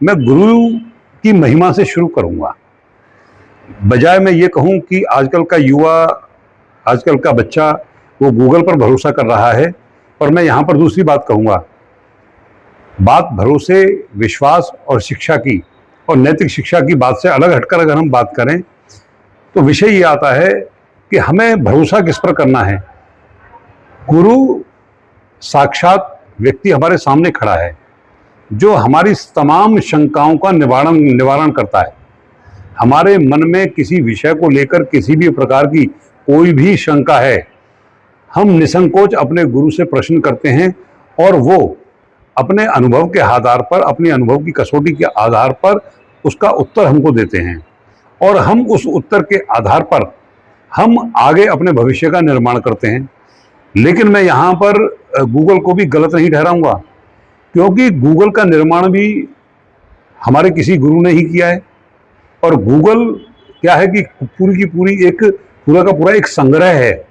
मैं गुरु की महिमा से शुरू करूंगा। बजाय मैं ये कहूं कि आजकल का युवा, आजकल का बच्चा वो गूगल पर भरोसा कर रहा है, और मैं यहां पर दूसरी बात कहूंगा। बात भरोसे, विश्वास और शिक्षा की, और नैतिक शिक्षा की बात से अलग हटकर अगर हम बात करें तो विषय ये आता है कि हमें भरोसा किस पर करना है। गुरु साक्षात व्यक्ति हमारे सामने खड़ा है, जो हमारी तमाम शंकाओं का निवारण करता है। हमारे मन में किसी विषय को लेकर किसी भी प्रकार की कोई भी शंका है, हम निसंकोच अपने गुरु से प्रश्न करते हैं, और वो अपने अनुभव के आधार पर, अपने अनुभव की कसौटी के आधार पर उसका उत्तर हमको देते हैं, और हम उस उत्तर के आधार पर हम आगे अपने भविष्य का निर्माण करते हैं। लेकिन मैं यहाँ पर गूगल को भी गलत नहीं ठहराऊंगा, क्योंकि गूगल का निर्माण भी हमारे किसी गुरु ने ही किया है। और गूगल क्या है कि पूरी की पूरी एक पूरा का पूरा एक संग्रह है,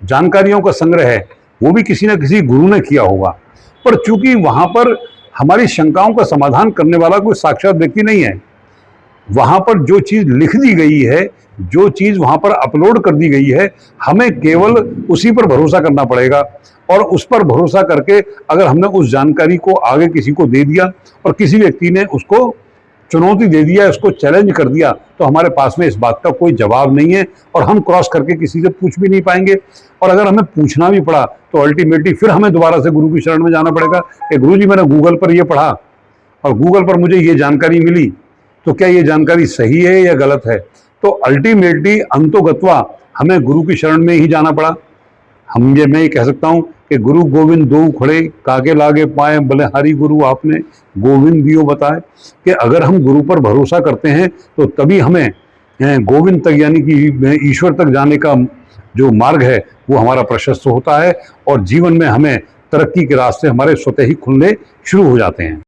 जानकारियों का संग्रह है, वो भी किसी न किसी गुरु ने किया होगा। पर चूंकि वहाँ पर हमारी शंकाओं का समाधान करने वाला कोई साक्षात व्यक्ति नहीं है, वहाँ पर जो चीज़ लिख दी गई है, जो चीज़ वहाँ पर अपलोड कर दी गई है, हमें केवल उसी पर भरोसा करना पड़ेगा। और उस पर भरोसा करके अगर हमने उस जानकारी को आगे किसी को दे दिया, और किसी व्यक्ति ने उसको चुनौती दे दिया, उसको चैलेंज कर दिया, तो हमारे पास में इस बात का कोई जवाब नहीं है, और हम क्रॉस करके किसी से पूछ भी नहीं पाएंगे। और अगर हमें पूछना भी पड़ा तो अल्टीमेटली फिर हमें दोबारा से गुरु की शरण में जाना पड़ेगा कि गुरु जी, मैंने गूगल पर ये पढ़ा और गूगल पर मुझे ये जानकारी मिली, तो क्या ये जानकारी सही है या गलत है। तो अल्टीमेटली अंतोगत्वा हमें गुरु की शरण में ही जाना पड़ा। मैं ये कह सकता हूँ कि गुरु गोविंद दो खड़े, कागे लागे पाए, बलिहारी गुरु आपने गोविंद दियो बताए। कि अगर हम गुरु पर भरोसा करते हैं तो तभी हमें गोविंद तक, यानी कि ईश्वर तक जाने का जो मार्ग है वो हमारा प्रशस्त होता है, और जीवन में हमें तरक्की के रास्ते हमारे स्वतः ही खुलने शुरू हो जाते हैं।